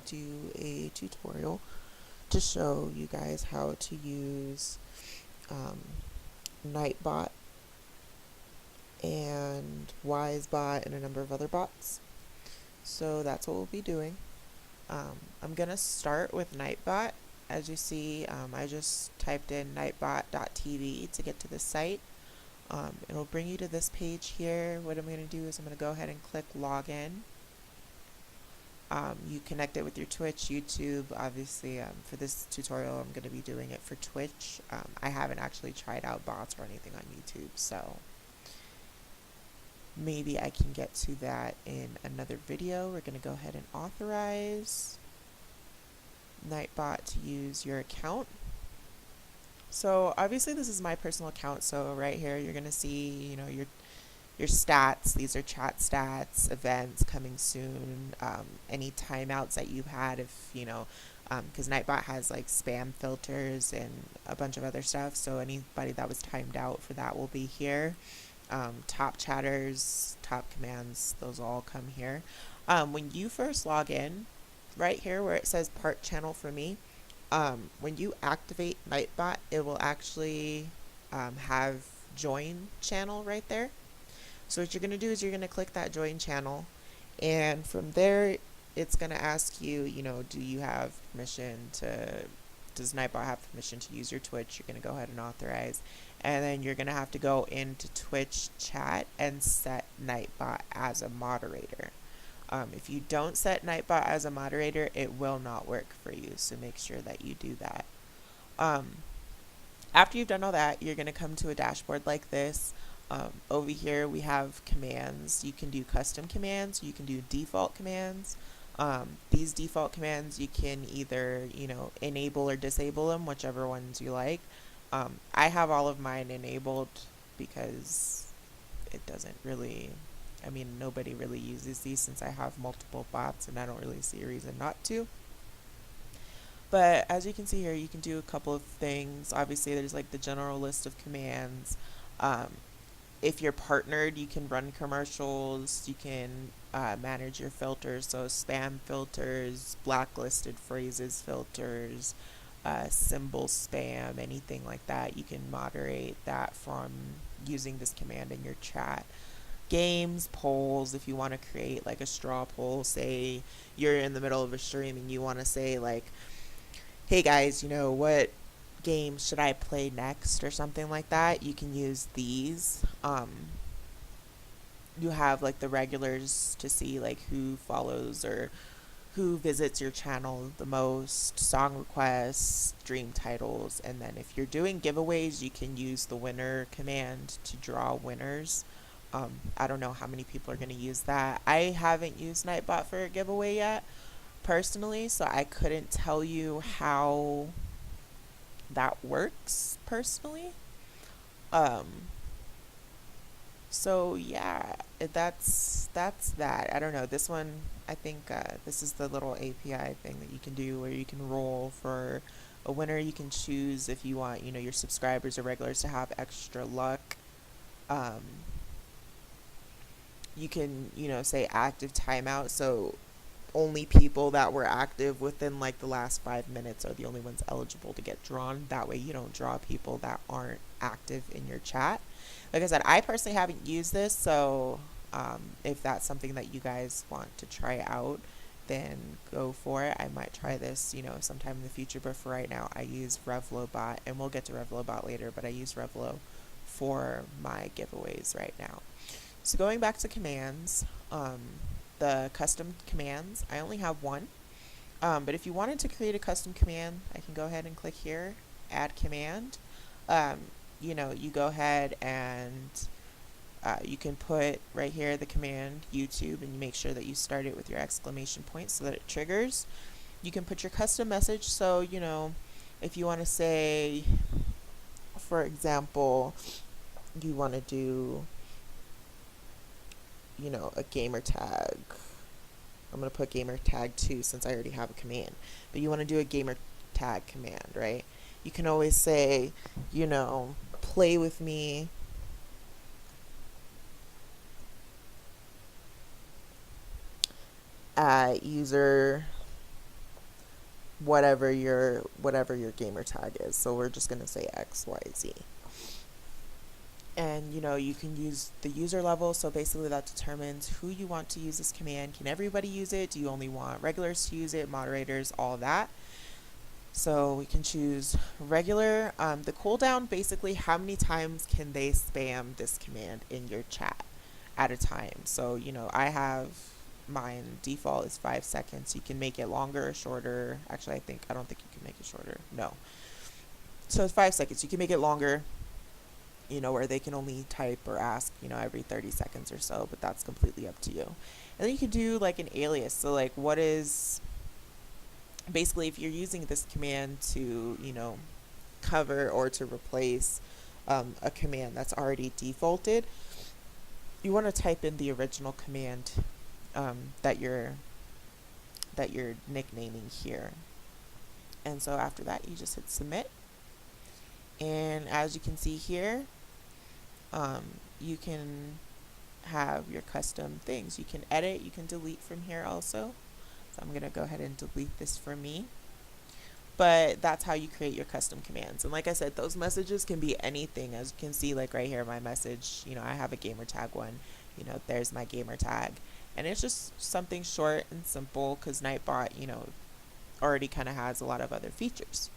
do a tutorial to show you guys how to use Nightbot and Wizebot and a number of other bots. So that's what we'll be doing. I'm going to start with Nightbot. As you see, I just typed in nightbot.tv to get to the site. It'll bring you to this page here. What I'm going to do is I'm going to go ahead and click login. You connect it with your Twitch, YouTube. Obviously, for this tutorial, I'm going to be doing it for Twitch. I haven't actually tried out bots or anything on YouTube, so maybe I can get to that in another video. We're going to go ahead and authorize Nightbot to use your account. So obviously this is my personal account, so right here you're going to see, you know, your stats. These are chat stats, events coming soon, any timeouts that you've had, if you know, because Nightbot has like spam filters and a bunch of other stuff, so anybody that was timed out for that will be here. Top chatters, top commands, those all come here. When you first log in, right here where it says part channel for me, when you activate Nightbot, it will actually have join channel right there. So what you're going to do is you're going to click that join channel, and from there it's going to ask you, you know, do you have permission to, does Nightbot have permission to use your Twitch? You're going to go ahead and authorize, and then you're going to have to go into Twitch chat and set Nightbot as a moderator. If you don't set Nightbot as a moderator, it will not work for you, so make sure that you do that. After you've done all that, you're going to come to a dashboard like this. Over here we have commands. You can do custom commands, you can do default commands. These default commands you can either, you know, enable or disable them, whichever ones you like. I have all of mine enabled because it doesn't really, I mean, nobody really uses these since I have multiple bots and I don't really see a reason not to. But as you can see here, you can do a couple of things. Obviously there's like the general list of commands. If you're partnered, you can run commercials, you can manage your filters, so spam filters, blacklisted phrases filters, symbol spam, anything like that. You can moderate that from using this command in your chat. Games, polls, if you want to create like a straw poll, say you're in the middle of a stream and you want to say like, hey guys, you know, what game should I play next or something like that, you can use these. You have like the regulars to see like who follows or who visits your channel the most, song requests, stream titles, and then if you're doing giveaways, you can use the winner command to draw winners. I don't know how many people are going to use that. I haven't used Nightbot for a giveaway yet personally, so I couldn't tell you how that works personally. So yeah, that's that. I don't know, this one, I think this is the little API thing that you can do where you can roll for a winner. You can choose if you want, you know, your subscribers or regulars to have extra luck. You can, you know, say active timeout, so only people that were active within like the last 5 minutes are the only ones eligible to get drawn. That way you don't draw people that aren't active in your chat. Like I said, I personally haven't used this, so if that's something that you guys want to try out, then go for it. I might try this, you know, sometime in the future, but for right now I use Revlobot, and we'll get to Revlobot later, but I use Revlo for my giveaways right now. So going back to commands, the custom commands, I only have one, but if you wanted to create a custom command, I can go ahead and click here, add command. You know, you go ahead and you can put right here the command YouTube, and you make sure that you start it with your exclamation point so that it triggers. You can put your custom message, so you know, if you want to say, for example, you want to do, you know, a gamer tag. I'm going to put gamer tag 2 since I already have a command. But you want to do a gamer tag command, right? You can always say, you know, play with me at user whatever your gamer tag is. So we're just gonna say XYZ. And you can use the user level, so basically that determines who you want to use this command. Can everybody use it? Do you only want regulars to use it, moderators, all that? So we can choose regular. The cooldown, basically how many times can they spam this command in your chat at a time. So I have mine default is 5 seconds. You can make it longer or shorter. Actually, I don't think you can make it shorter. No. So it's 5 seconds. You can make it longer, where they can only type or ask, every 30 seconds or so, but that's completely up to you. And then you can do like an alias. So like what is, basically if you're using this command to, cover or to replace a command that's already defaulted, you want to type in the original command that you're nicknaming here. And so after that, you just hit submit. And as you can see here, you can have your custom things. You can edit, you can delete from here also. So I'm going to go ahead and delete this for me. But that's how you create your custom commands. And like I said, those messages can be anything. As you can see, like right here, my message, I have a gamer tag one. There's my gamer tag. And it's just something short and simple because Nightbot, already kind of has a lot of other features.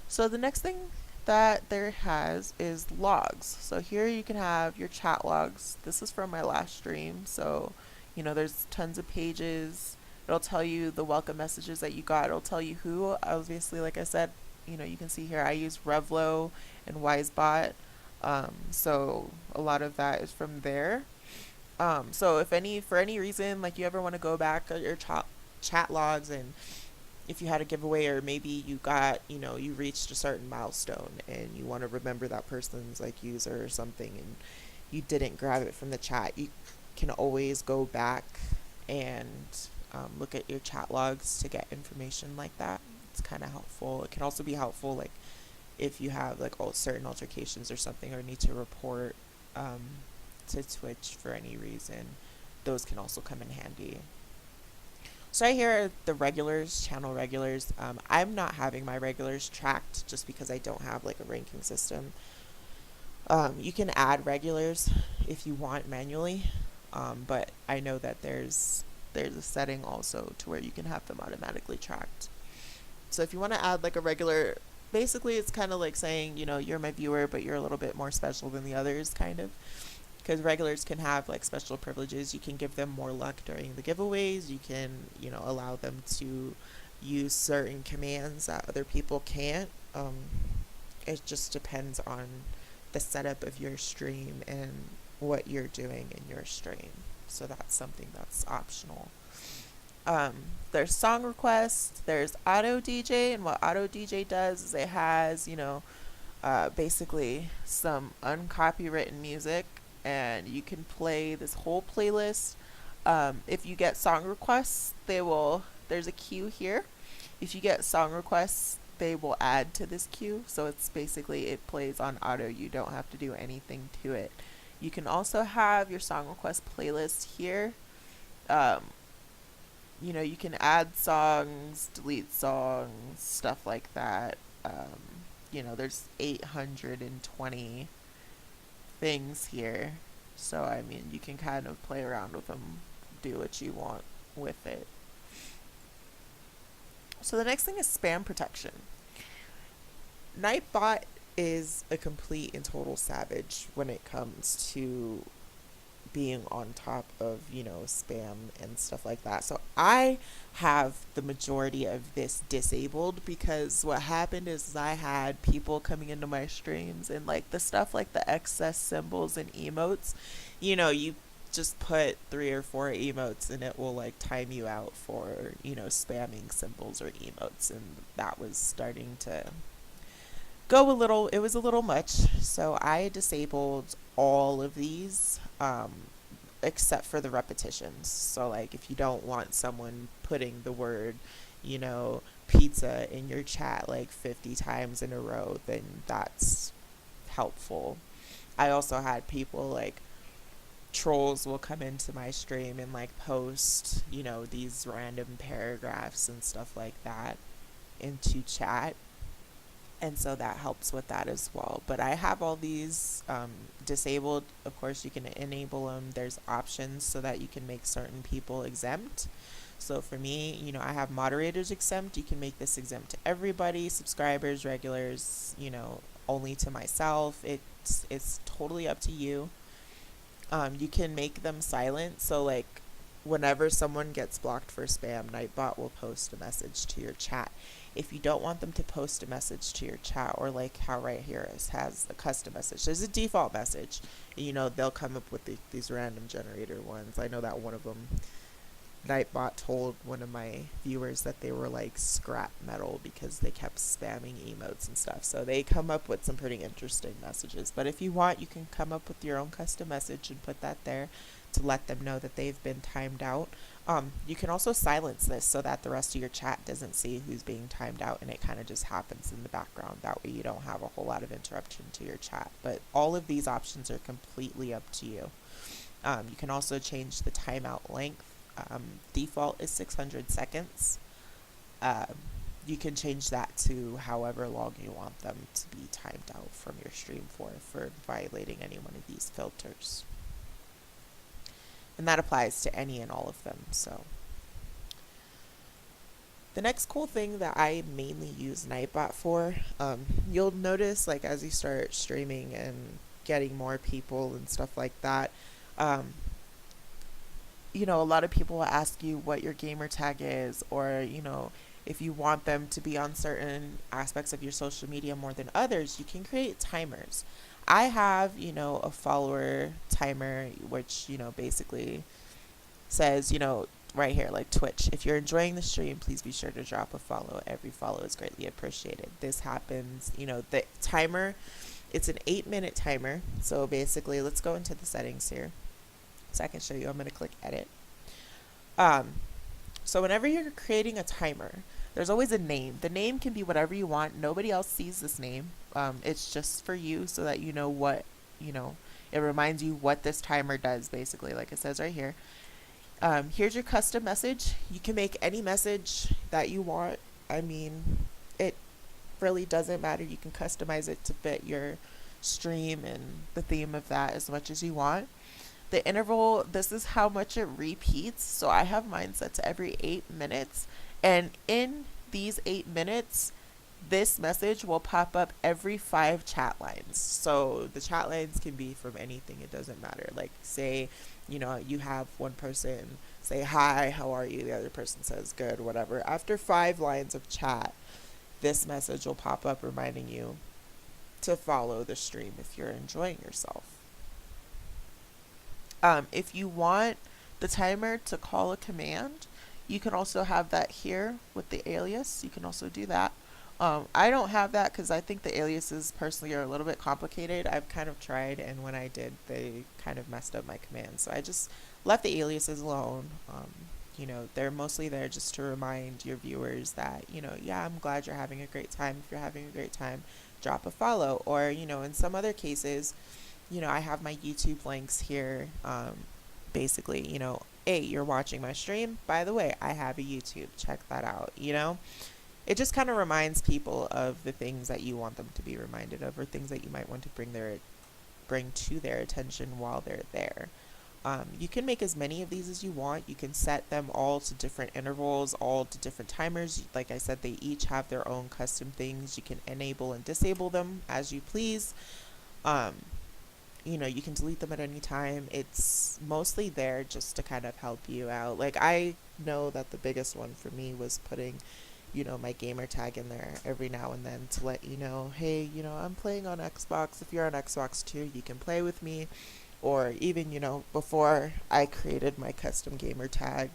So the next thing that there has is logs. So here you can have your chat logs. This is from my last stream. So, there's tons of pages. It'll tell you the welcome messages that you got. It'll tell you who. Obviously, like I said, you can see here I use Revlobot and Wizebot. So a lot of that is from there. So for any reason, like you ever want to go back at your chat logs, and if you had a giveaway, or maybe you got, you reached a certain milestone and you want to remember that person's like user or something, and you didn't grab it from the chat, you can always go back and look at your chat logs to get information like that. It's kind of helpful. It can also be helpful like if you have like certain altercations or something, or need to report to Twitch for any reason. Those can also come in handy. So right here are the regulars, channel regulars. I'm not having my regulars tracked just because I don't have like a ranking system. You can add regulars if you want manually, but I know that there's a setting also to where you can have them automatically tracked. So if you want to add like a regular, basically it's kind of like saying, you're my viewer, but you're a little bit more special than the others, kind of. Because regulars can have like special privileges. You can give them more luck during the giveaways. You can, allow them to use certain commands that other people can't. It just depends on the setup of your stream and what you're doing in your stream. So that's something that's optional. There's song requests, there's auto DJ, and what auto DJ does is it has, basically some uncopywritten music, and you can play this whole playlist. If you get song requests, there's a queue here. If you get song requests, they will add to this queue. So it's basically, it plays on auto. You don't have to do anything to it. You can also have your song request playlist here. You can add songs, delete songs, stuff like that. There's 820 things here. So, I mean, you can kind of play around with them, do what you want with it. So the next thing is spam protection. Nightbot is a complete and total savage when it comes to being on top of, spam and stuff like that. So I have the majority of this disabled because what happened is I had people coming into my streams and like the stuff like the excess symbols and emotes, you just put 3 or 4 emotes and it will like time you out for, spamming symbols or emotes, and that was starting to it was a little much. So I disabled all of these, except for the repetitions. So like if you don't want someone putting the word, pizza in your chat like 50 times in a row, then that's helpful. I also had people like trolls will come into my stream and like post, these random paragraphs and stuff like that. into chat, and so that helps with that as well. But I have all these disabled. Of course, you can enable them. There's options so that you can make certain people exempt. So for me, I have moderators exempt. You can make this exempt to everybody, subscribers, regulars, only to myself. It's totally up to you. You can make them silent. So like whenever someone gets blocked for spam, Nightbot will post a message to your chat. If you don't want them to post a message to your chat, or like how right here it has a custom message, there's a default message. They'll come up with these random generator ones. I know that one of them, Nightbot told one of my viewers that they were like scrap metal because they kept spamming emotes and stuff. So they come up with some pretty interesting messages. But if you want, you can come up with your own custom message and put that there to let them know that they've been timed out. You can also silence this so that the rest of your chat doesn't see who's being timed out, and it kind of just happens in the background. That way you don't have a whole lot of interruption to your chat. But all of these options are completely up to you. You can also change the timeout length. Default is 600 seconds. You can change that to however long you want them to be timed out from your stream for violating any one of these filters. And that applies to any and all of them. So the next cool thing that I mainly use Nightbot for, you'll notice like as you start streaming and getting more people and stuff like that, a lot of people will ask you what your gamer tag is, or, if you want them to be on certain aspects of your social media more than others, you can create timers. I have, a follower timer, which, basically says, right here, like Twitch, if you're enjoying the stream, please be sure to drop a follow. Every follow is greatly appreciated. This happens, the timer, it's an 8-minute timer. So basically, let's go into the settings here so I can show you. I'm going to click edit. So whenever you're creating a timer, there's always a name. The name can be whatever you want. Nobody else sees this name. It's just for you so that you know what, it reminds you what this timer does, basically, like it says right here. Here's your custom message. You can make any message that you want. I mean, it really doesn't matter. You can customize it to fit your stream and the theme of that as much as you want. The interval, this is how much it repeats. So I have mine set to every 8 minutes. And in these 8 minutes, this message will pop up every 5 chat lines. So the chat lines can be from anything. It doesn't matter. Like say, you have one person say, hi, how are you? The other person says, good, whatever. After 5 lines of chat, this message will pop up reminding you to follow the stream if you're enjoying yourself. If you want the timer to call a command, you can also have that here with the alias. You can also do that. I don't have that because I think the aliases personally are a little bit complicated. I've kind of tried, and when I did, they kind of messed up my commands. So I just left the aliases alone. They're mostly there just to remind your viewers that, yeah, I'm glad you're having a great time. If you're having a great time, drop a follow. Or, in some other cases, I have my YouTube links here. Basically, hey, you're watching my stream. By the way, I have a YouTube. Check that out, It just kind of reminds people of the things that you want them to be reminded of, or things that you might want to bring to their attention while they're there. You can make as many of these as you want. You can set them all to different intervals, all to different timers. Like I said, they each have their own custom things. You can enable and disable them as you please. You can delete them at any time. It's mostly there just to kind of help you out. Like I know that the biggest one for me was putting my gamer tag in there every now and then to let you know, hey, I'm playing on Xbox. If you're on Xbox too, you can play with me. Or even, before I created my custom gamer tag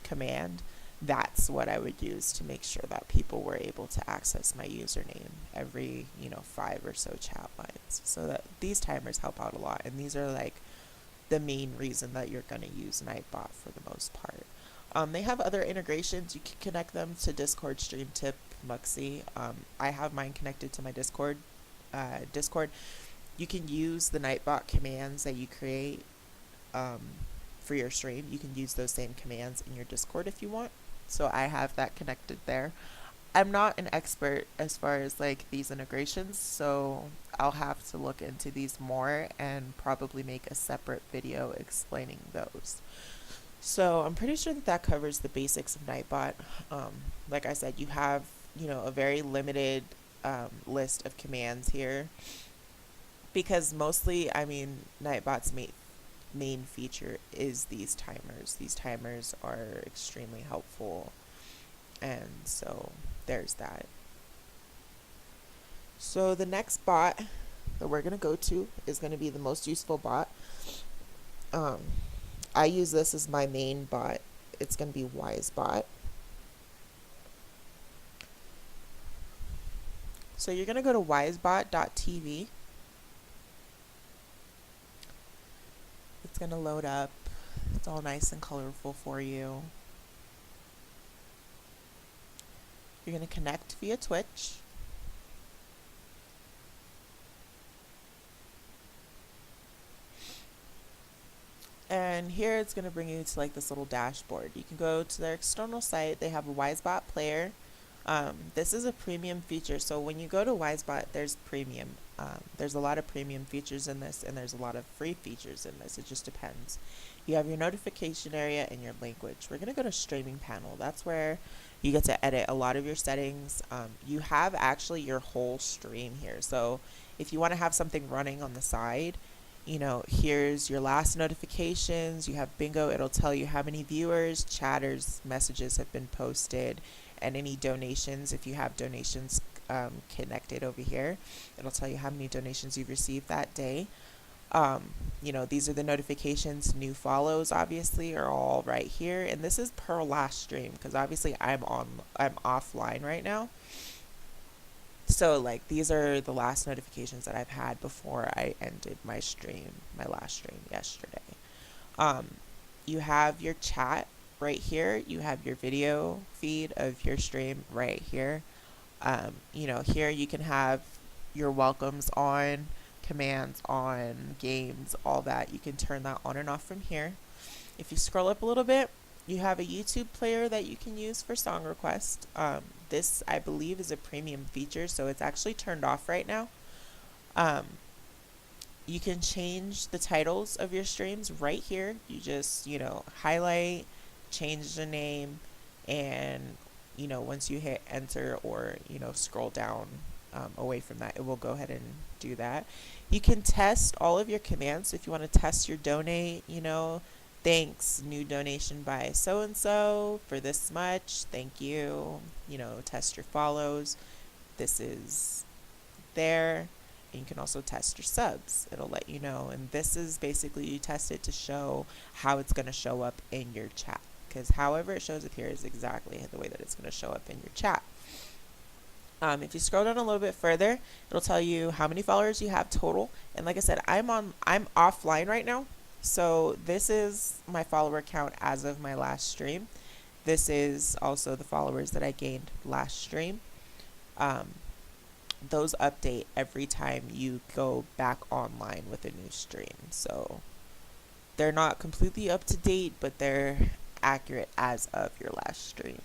command, that's what I would use to make sure that people were able to access my username every, 5 or so chat lines. So that these timers help out a lot. And these are like the main reason that you're going to use Nightbot for the most part. They have other integrations. You can connect them to Discord, StreamTip, Muxy. I have mine connected to my Discord. You can use the Nightbot commands that you create for your stream. You can use those same commands in your Discord if you want. So I have that connected there. I'm not an expert as far as like these integrations, so I'll have to look into these more and probably make a separate video explaining those. So I'm pretty sure that that covers the basics of Nightbot. Like I said, you have, a very limited list of commands here because mostly, Nightbot's main feature is these timers. These timers are extremely helpful, and so there's that. So the next bot that we're going to go to is going to be the most useful bot. I use this as my main bot. It's going to be Wizebot. So you're going to go to wizebot.tv. It's going to load up. It's all nice and colorful for you. You're going to connect via Twitch. And here it's going to bring you to like this little dashboard. You can go to their external site. They have a Wizebot player. This is a premium feature. So when you go to Wizebot, there's premium. There's a lot of premium features in this, and there's a lot of free features in this. It just depends. You have your notification area and your language. We're going to go to streaming panel. That's where you get to edit a lot of your settings. You have actually your whole stream here. So if you want to have something running on the side, here's your last notifications. You have bingo. It'll tell you how many viewers, chatters, messages have been posted, and any donations. If you have donations connected over here, it'll tell you how many donations you've received that day. These are the notifications. New follows obviously are all right here, and this is per last stream because obviously I'm offline right now. So like these are the last notifications that I've had before I ended my last stream yesterday. You have your chat right here. You have your video feed of your stream right here. Here you can have your welcomes on, commands on, games, all that. You can turn that on and off from here. If you scroll up a little bit, you have a YouTube player that you can use for song requests. This, I believe, is a premium feature, so it's actually turned off right now. You can change the titles of your streams right here. You just, highlight, change the name, and, once you hit enter or, scroll down away from that, it will go ahead and do that. You can test all of your commands. If you want to test your donate, thanks, new donation by so-and-so for this much, thank you, test your follows, this is there, and you can also test your subs, it'll let you know, and this is basically, you test it to show how it's going to show up in your chat, because however it shows up here is exactly the way that it's going to show up in your chat. If you scroll down a little bit further, it'll tell you how many followers you have total, and like I said, I'm offline right now. So this is my follower count as of my last stream. This is also the followers that I gained last stream. Those update every time you go back online with a new stream. So they're not completely up to date, but they're accurate as of your last stream.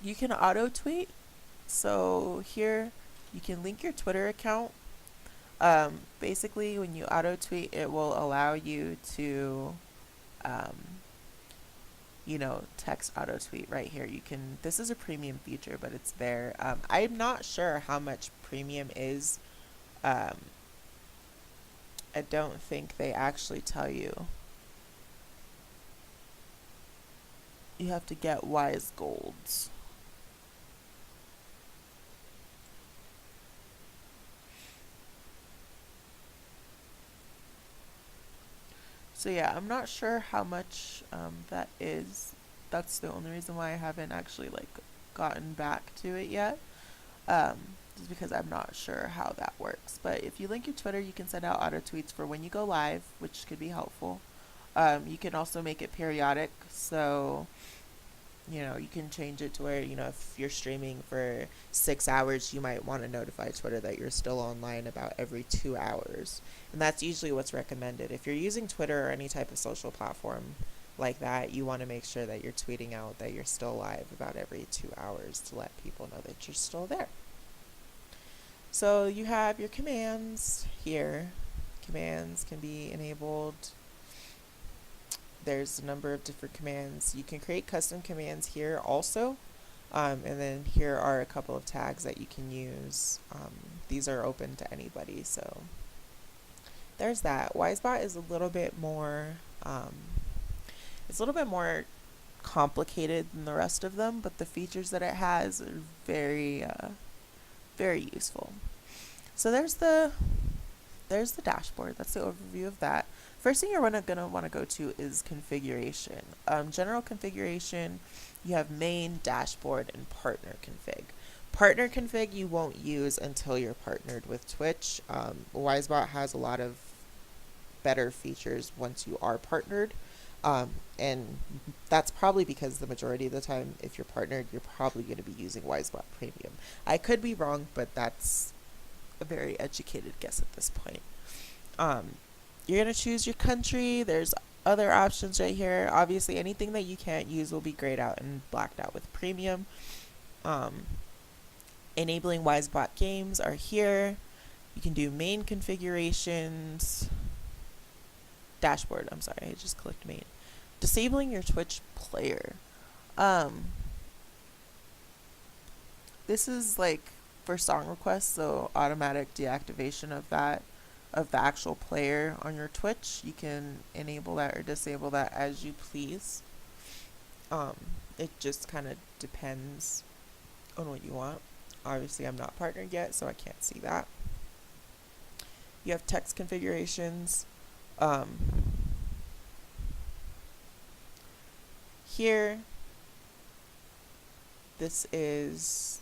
You can auto tweet. So here you can link your Twitter account. Basically, when you auto tweet, it will allow you to, text auto tweet right here. This is a premium feature, but it's there. I'm not sure how much premium is. I don't think they actually tell you. You have to get Wise Golds. So yeah, I'm not sure how much that is. That's the only reason why I haven't actually gotten back to it yet. Just because I'm not sure how that works. But if you link your Twitter, you can send out auto tweets for when you go live, which could be helpful. You can also make it periodic, so you can change it to where, if you're streaming for 6 hours, you might want to notify Twitter that you're still online about every 2 hours. And that's usually what's recommended. If you're using Twitter or any type of social platform, like that, you want to make sure that you're tweeting out that you're still live about every 2 hours to let people know that you're still there. So you have your commands here. Commands can be enabled. There's a number of different commands. You can create custom commands here also. And then here are a couple of tags that you can use. These are open to anybody, so there's that. Wizebot is a little bit more, it's a little bit more complicated than the rest of them, but the features that it has are very, very useful. So there's the dashboard. That's the overview of that. First thing you're gonna want to go to is configuration. General configuration, you have main, dashboard, and partner config. Partner config you won't use until you're partnered with Twitch. Wizebot has a lot of better features once you are partnered. And that's probably because the majority of the time, if you're partnered, you're probably going to be using Wizebot Premium. I could be wrong, but that's a very educated guess at this point. You're going to choose your country. There's other options right here. Obviously, anything that you can't use will be grayed out and blacked out with Premium. Enabling Wizebot games are here. You can do main configurations. Dashboard, I'm sorry, I just clicked main. Disabling your Twitch player. This is like for song requests, so automatic deactivation of that, of the actual player on your Twitch. You can enable that or disable that as you please. It just kind of depends on what you want. Obviously, I'm not partnered yet, so I can't see that. You have text configurations. Here, this is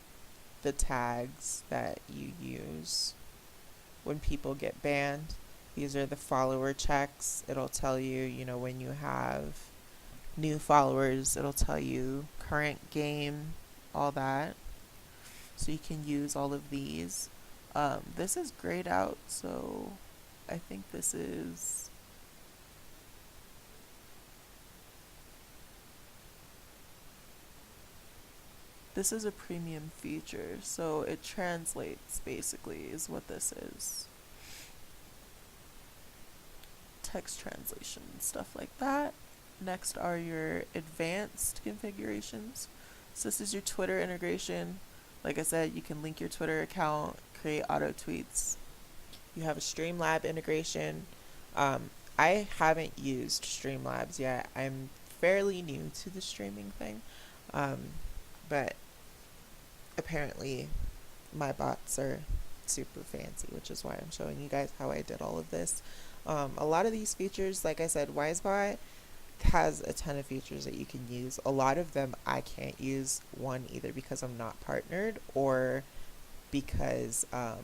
the tags that you use when people get banned. These are the follower checks. It'll tell you, you know, when you have new followers, it'll tell you current game, all that. So you can use all of these. This is grayed out, so I think this is a premium feature, so it translates basically is what this is. Text translation, stuff like that. Next are your advanced configurations. So this is your Twitter integration. Like I said, you can link your Twitter account, create auto tweets. You have a Streamlab integration. I haven't used Streamlabs yet. I'm fairly new to the streaming thing, but apparently my bots are super fancy, which is why I'm showing you guys how I did all of this. A lot of these features, like I said, Wizebot has a ton of features that you can use. A lot of them I can't use, one, either because I'm not partnered or because I'm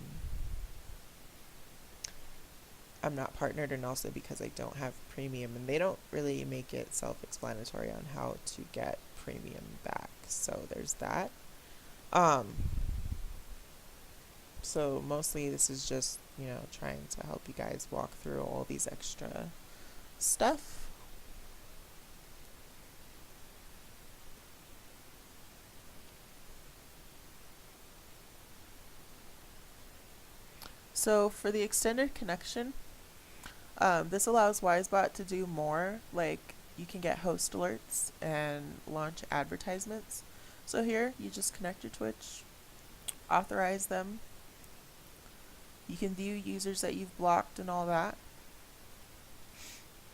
not partnered, and also because I don't have Premium, and they don't really make it self-explanatory on how to get Premium back. So there's that. So mostly this is just, you know, trying to help you guys walk through all these extra stuff. So for the extended connection, this allows Wizebot to do more, like you can get host alerts and launch advertisements. So here, you just connect your Twitch, authorize them. You can view users that you've blocked and all that.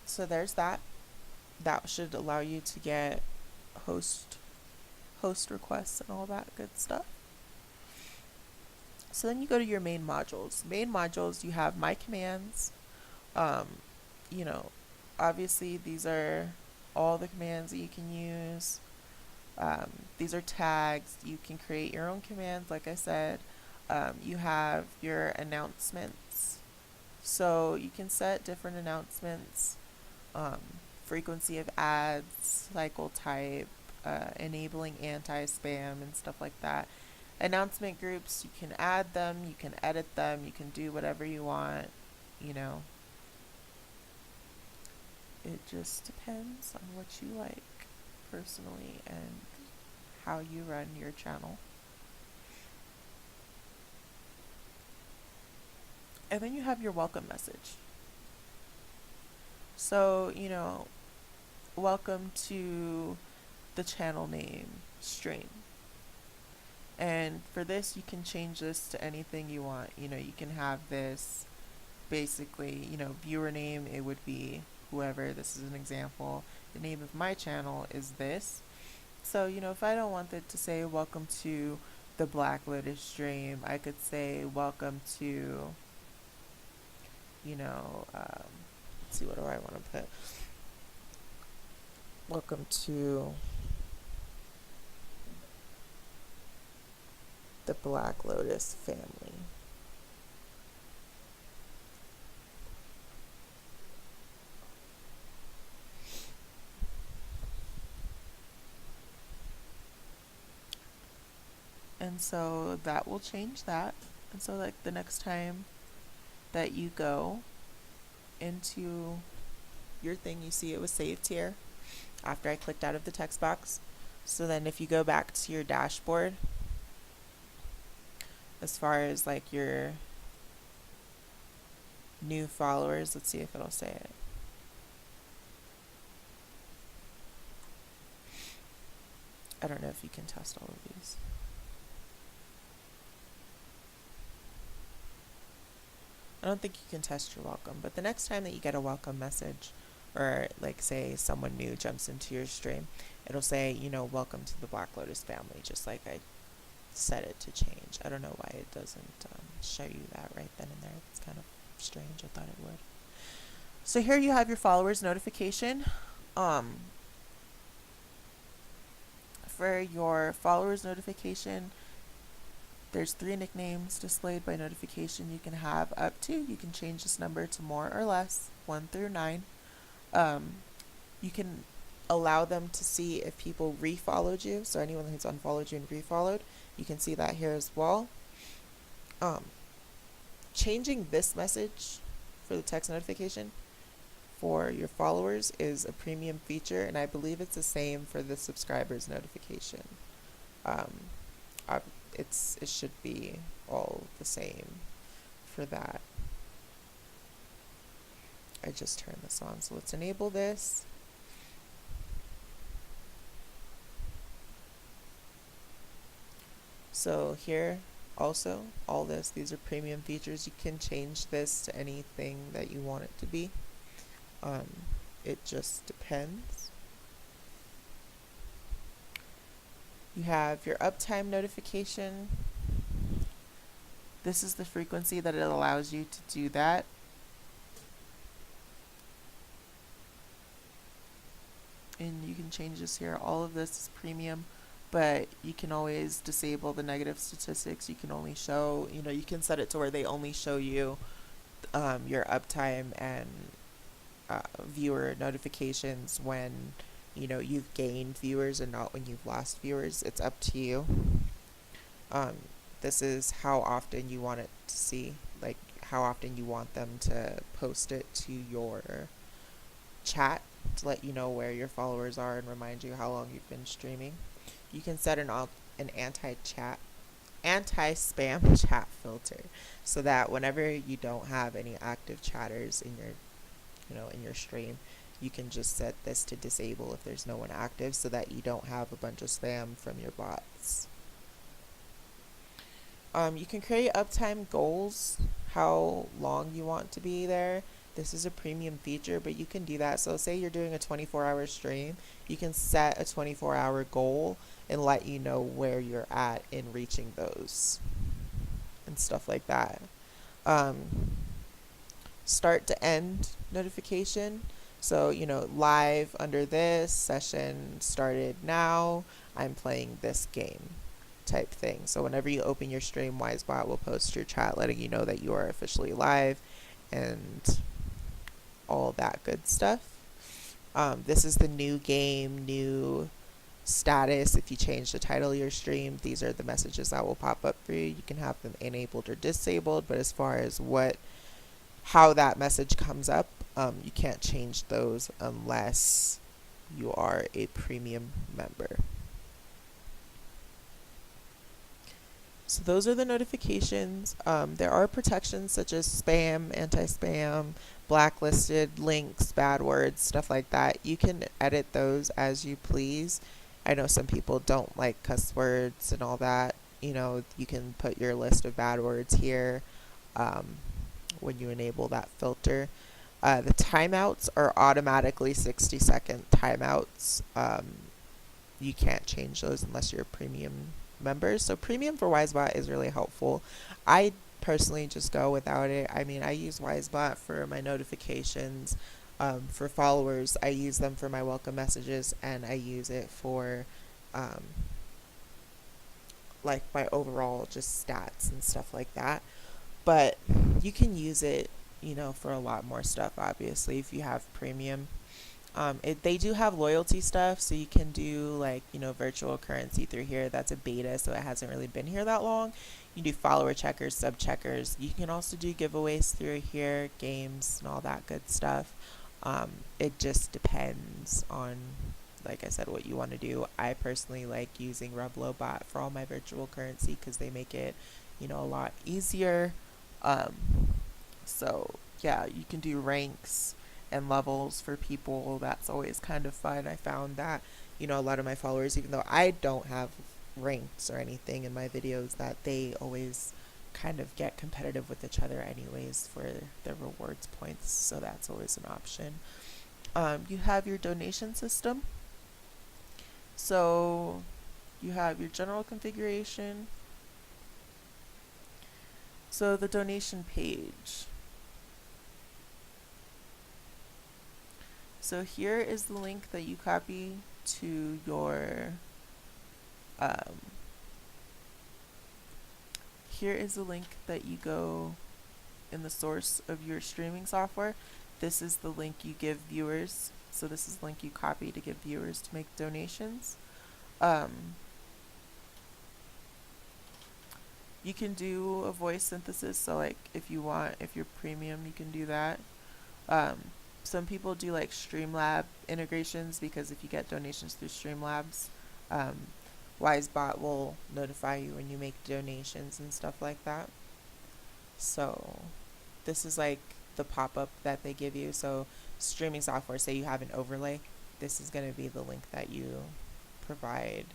So there's that. That should allow you to get host requests and all that good stuff. So then you go to your main modules. Main modules, you have my commands. You know, obviously these are all the commands that you can use. These are tags. You can create your own commands, like I said. You have your announcements. So you can set different announcements, frequency of ads, cycle type, enabling anti-spam and stuff like that. Announcement groups, you can add them, you can edit them, you can do whatever you want, you know. It just depends on what you like personally and how you run your channel. And then you have your welcome message. So, welcome to the channel name stream. And for this, you can change this to anything you want. You can have this basically, viewer name, it would be whoever. This is an example. The name of my channel is this. So, if I don't want it to say welcome to the Black Lotus stream, I could say welcome to, let's see, what do I want to put? Welcome to the Black Lotus family. And so that will change that. And so like the next time that you go into your thing, you see it was saved here after I clicked out of the text box. So then if you go back to your dashboard, as far as like your new followers, let's see if it'll say it. I don't know if you can test all of these. I don't think you can test your welcome, but the next time that you get a welcome message, or like say someone new jumps into your stream, it'll say, welcome to the Black Lotus family, just like I set it to change. I don't know why it doesn't show you that right then and there. It's kind of strange. I thought it would. So here you have your followers notification. For your followers notification, there's 3 nicknames displayed by notification you can have up to. You can change this number to more or less, 1 through 9. You can allow them to see if people refollowed you. So anyone who's unfollowed you and refollowed, you can see that here as well. Changing this message for the text notification for your followers is a premium feature, and I believe it's the same for the subscribers notification. It should be all the same for that. I just turned this on, so let's enable this. So here also, these are premium features. You can change this to anything that you want it to be. It just depends. You have your uptime notification. This is the frequency that it allows you to do that. And you can change this here. All of this is premium, but you can always disable the negative statistics. You can only show, you can set it to where they only show you your uptime and viewer notifications when you've gained viewers and not when you've lost viewers. It's up to you. This is how often you want it to see, like how often you want them to post it to your chat to let you know where your followers are and remind you how long you've been streaming. You can set an anti-spam chat filter, so that whenever you don't have any active chatters in your stream, you can just set this to disable if there's no one active, so that you don't have a bunch of spam from your bots. You can create uptime goals, how long you want to be there. This is a premium feature, but you can do that. So say you're doing a 24-hour stream, you can set a 24-hour goal and let you know where you're at in reaching those and stuff like that. Start to end notification. So, live under this session started now, I'm playing this game type thing. So whenever you open your stream, Wizebot will post your chat letting you know that you are officially live and all that good stuff. This is the new game, new status. If you change the title of your stream, these are the messages that will pop up for you. You can have them enabled or disabled, but as far as how that message comes up, You can't change those unless you are a premium member. So those are the notifications. There are protections such as spam, anti-spam, blacklisted links, bad words, stuff like that. You can edit those as you please. I know some people don't like cuss words and all that. You know, you can put your list of bad words here when you enable that filter. The timeouts are automatically 60-second timeouts. You can't change those unless you're a premium member. So premium for Wizebot is really helpful. I personally just go without it. I mean, I use Wizebot for my notifications. For followers, I use them for my welcome messages, and I use it for like my overall just stats and stuff like that. But you can use it, you know, for a lot more stuff, obviously, if you have premium. They do have loyalty stuff, so you can do like, you know, virtual currency through here. That's a beta, so it hasn't really been here that long. You do follower checkers, sub checkers. You can also do giveaways through here, games, and all that good stuff. It just depends on, like I said, what you want to do. I personally like using Revlobot for all my virtual currency because they make it, you know, a lot easier. So yeah, you can do ranks and levels for people. That's always kind of fun. I found that, you know, a lot of my followers, even though I don't have ranks or anything in my videos, that they always kind of get competitive with each other anyways for their rewards points. So that's always an option. You have your donation system. So you have your general configuration. So the donation page. So here is the link that you copy to your, here is the link that you go in the source of your streaming software. This is the link you give viewers. So this is the link you copy to give viewers to make donations. You can do a voice synthesis. So like if you want, if you're premium, you can do that. Some people do like Streamlab integrations because if you get donations through Streamlabs, Wizebot will notify you when you make donations and stuff like that. So this is like the pop-up that they give you. So streaming software, say you have an overlay, this is going to be the link that you provide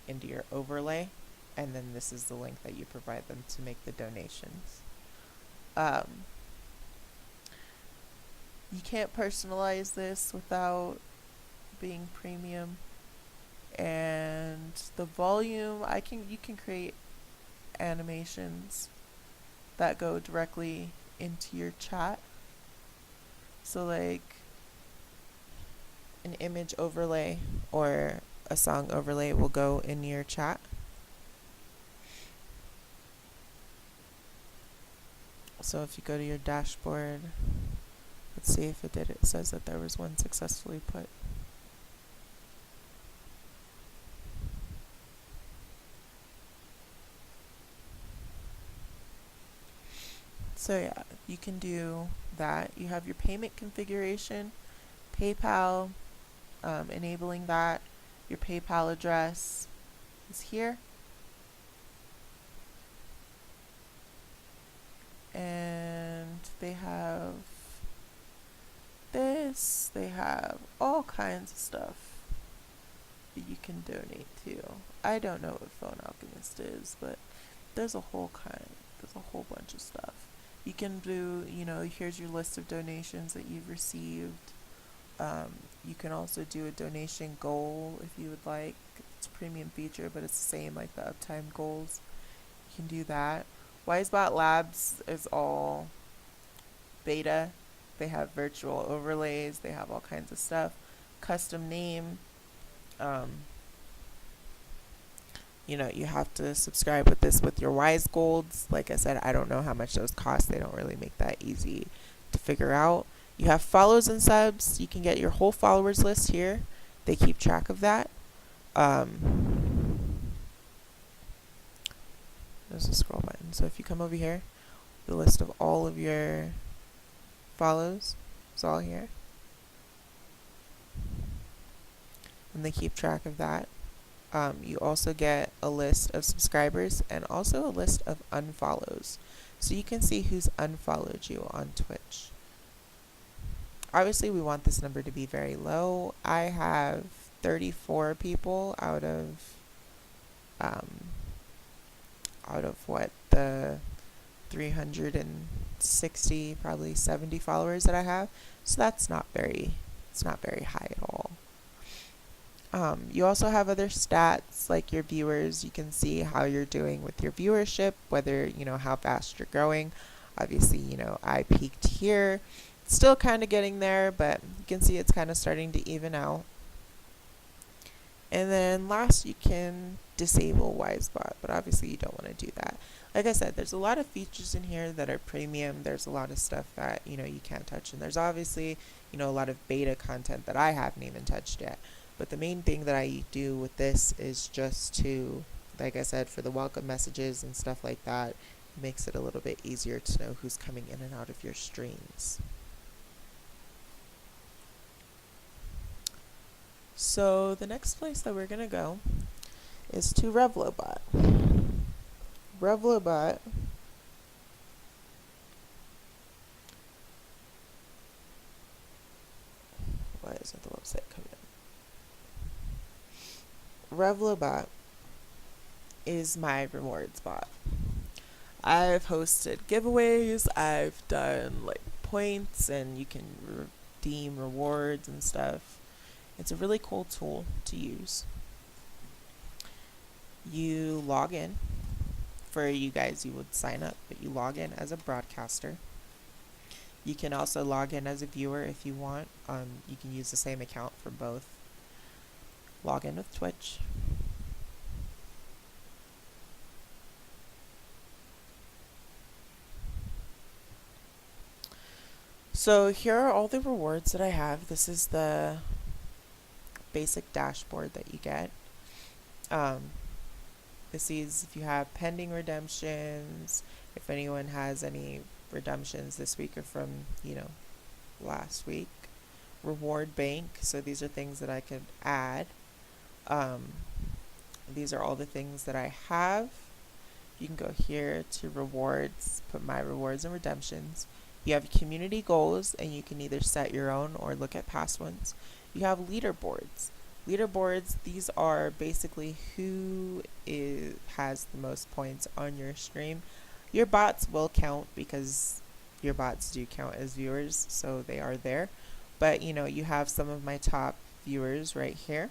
into your overlay, and then this is the link that you provide them to make the donations. You can't personalize this without being premium. And the volume, you can create animations that go directly into your chat. So like an image overlay or a song overlay will go in your chat. So if you go to your dashboard, let's see if it did. It says that there was one successfully put. So yeah, you can do that. You have your payment configuration, PayPal, enabling that. Your PayPal address is here. And they have this, they have all kinds of stuff that you can donate to. I don't know what Phone Alchemist is, but there's a whole bunch of stuff. You can do, you know, here's your list of donations that you've received. You can also do a donation goal if you would like. It's a premium feature, but it's the same like the uptime goals. You can do that. Wizebot Labs is all beta. They have virtual overlays. They have all kinds of stuff. Custom name. You know, you have to subscribe with this with your Wise Golds. Like I said, I don't know how much those cost. They don't really make that easy to figure out. You have follows and subs. You can get your whole followers list here. They keep track of that. There's a scroll button. So if you come over here, the list of all of your follows. It's all here. And they keep track of that. You also get a list of subscribers and also a list of unfollows. So you can see who's unfollowed you on Twitch. Obviously, we want this number to be very low. I have 34 people out of what, the 360, probably 70 followers that I have. So it's not very high at all. You also have other stats like your viewers. You can see how you're doing with your viewership, whether, how fast you're growing. Obviously, I peaked here. Still kind of getting there, but you can see it's kind of starting to even out. And then last, you can disable Wizebot, but obviously you don't want to do that. Like I said, there's a lot of features in here that are premium. There's a lot of stuff that, you can't touch. And there's obviously, a lot of beta content that I haven't even touched yet. But the main thing that I do with this is just to, like I said, for the welcome messages and stuff like that, it makes it a little bit easier to know who's coming in and out of your streams. So the next place that we're going to go is to Revlobot. Revlobot why isn't the website coming in? Revlobot is my rewards bot. I've hosted giveaways, I've done like points, and you can redeem rewards and stuff. It's a really cool tool to use. You log in. For you guys, you would sign up, but you log in as a broadcaster. You can also log in as a viewer if you want. You can use the same account for both. Log in with Twitch. So here are all the rewards that I have. This is the basic dashboard that you get. This is if you have pending redemptions, if anyone has any redemptions this week or from, last week. Reward bank, so these are things that I could add. These are all the things that I have. You can go here to rewards, put my rewards and redemptions. You have community goals, and you can either set your own or look at past ones. You have leaderboards. Leaderboards, these are basically who has the most points on your stream. Your bots will count because your bots do count as viewers, so they are there. But, you have some of my top viewers right here.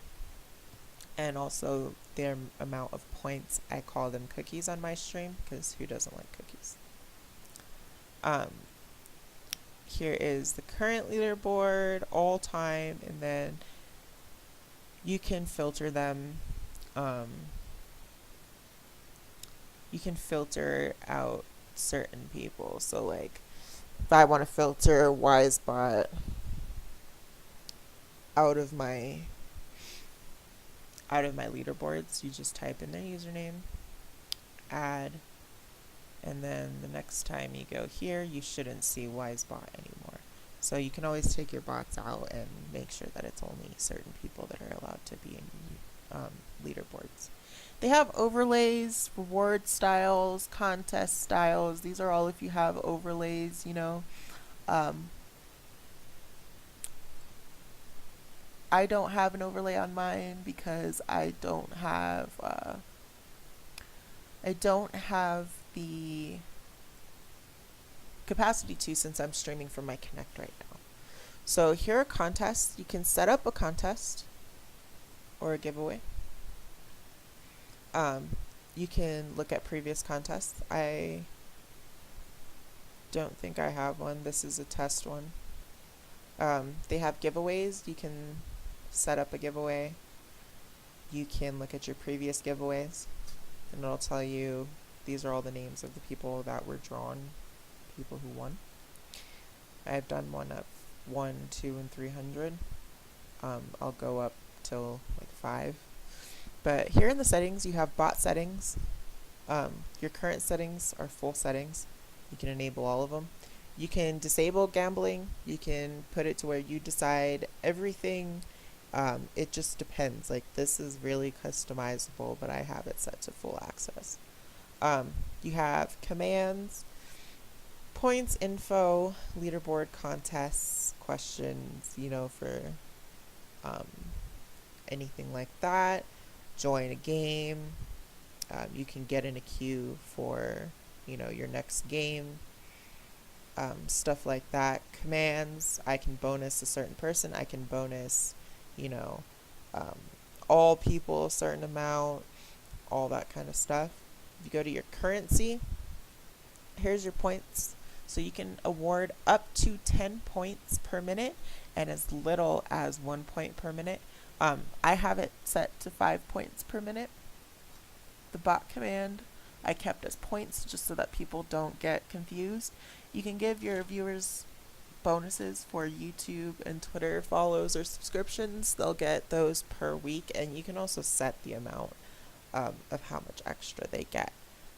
And also their amount of points. I call them cookies on my stream because who doesn't like cookies? Here is the current leaderboard, all time, and then you can filter them. You can filter out certain people. So like if I want to filter Wizebot out of my leaderboards, you just type in their username, add, and then the next time you go here, you shouldn't see Wizebot anymore. So you can always take your bots out and make sure that it's only certain people that are allowed to be in leaderboards. They have overlays, reward styles, contest styles. These are all if you have overlays, I don't have an overlay on mine because I don't have the capacity to, since I'm streaming from my Connect right now. So here are contests. You can set up a contest or a giveaway. You can look at previous contests. I don't think I have one. This is a test one. They have giveaways. You can set up a giveaway. You can look at your previous giveaways, and it'll tell you these are all the names of the people that were drawn, people who won. I've done one at 1, 2, and 300. I'll go up till like 5. But here in the settings, you have bot settings. Your current settings are full settings. You can enable all of them. You can disable gambling. You can put it to where you decide everything. It just depends. Like, this is really customizable, but I have it set to full access. You have commands, points, info, leaderboard, contests, questions, for um, anything like that. Join a game. You can get in a queue for, your next game. Stuff like that. Commands. I can bonus a certain person. I can bonus, you know, um, all people a certain amount. All that kind of stuff. If you go to your currency, here's your points. So you can award up to 10 points per minute and as little as 1 point per minute. I have it set to 5 points per minute. The bot command I kept as points just so that people don't get confused. You can give your viewers bonuses for YouTube and Twitter follows or subscriptions. They'll get those per week, and you can also set the amount of how much extra they get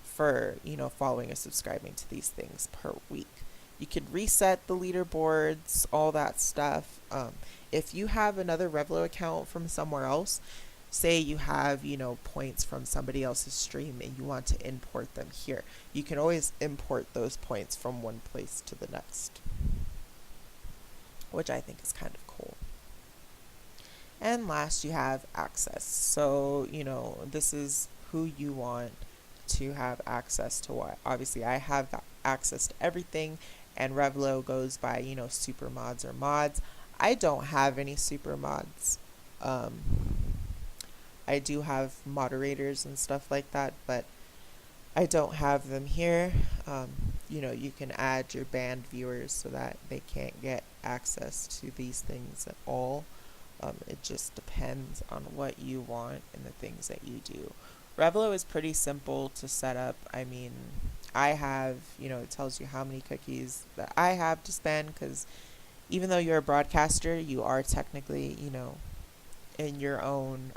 for following or subscribing to these things per week. You could reset the leaderboards, all that stuff. If you have another Revlo account from somewhere else, say you have points from somebody else's stream and you want to import them here, you can always import those points from one place to the next, which I think is kind of cool. And last, you have access. So this is who you want to have access to what. Obviously I have access to everything, and Revlo goes by super mods or mods. I don't have any super mods. I do have moderators and stuff like that, but I don't have them here. You can add your banned viewers so that they can't get access to these things at all. It just depends on what you want and the things that you do. Revlo is pretty simple to set up. I mean, I have, it tells you how many cookies that I have to spend, because even though you're a broadcaster, you are technically, in your own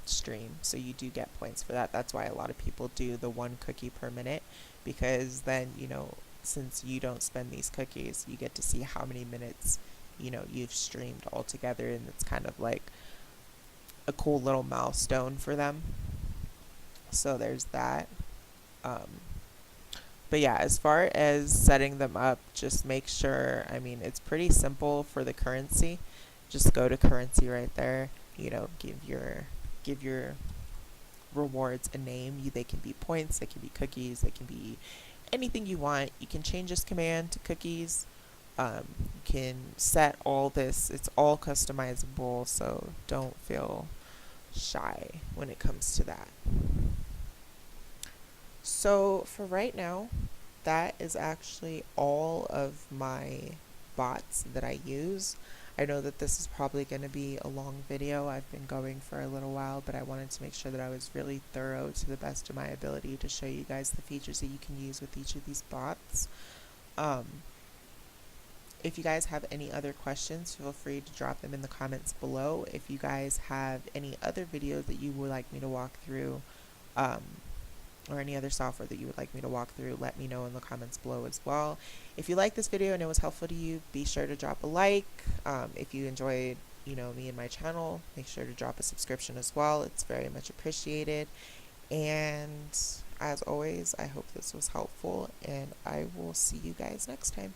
stream, so you do get points for that. That's why a lot of people do the 1 cookie per minute, because then since you don't spend these cookies, you get to see how many minutes you've streamed altogether, and it's kind of like a cool little milestone for them. So there's that. But yeah, as far as setting them up, just make sure, it's pretty simple for the currency. Just go to currency right there, give your rewards a name. They can be points, they can be cookies, they can be anything you want. You can change this command to cookies. You can set all this. It's all customizable, so don't feel shy when it comes to that. So for right now, that is actually all of my bots that I use. I know that this is probably going to be a long video. I've been going for a little while, but I wanted to make sure that I was really thorough to the best of my ability to show you guys the features that you can use with each of these bots. If you guys have any other questions, feel free to drop them in the comments below. If you guys have any other videos that you would like me to walk through, or any other software that you would like me to walk through, let me know in the comments below as well. If you like this video and it was helpful to you, be sure to drop a like. If you enjoyed me and my channel, make sure to drop a subscription as well. It's very much appreciated. And as always, I hope this was helpful, and I will see you guys next time.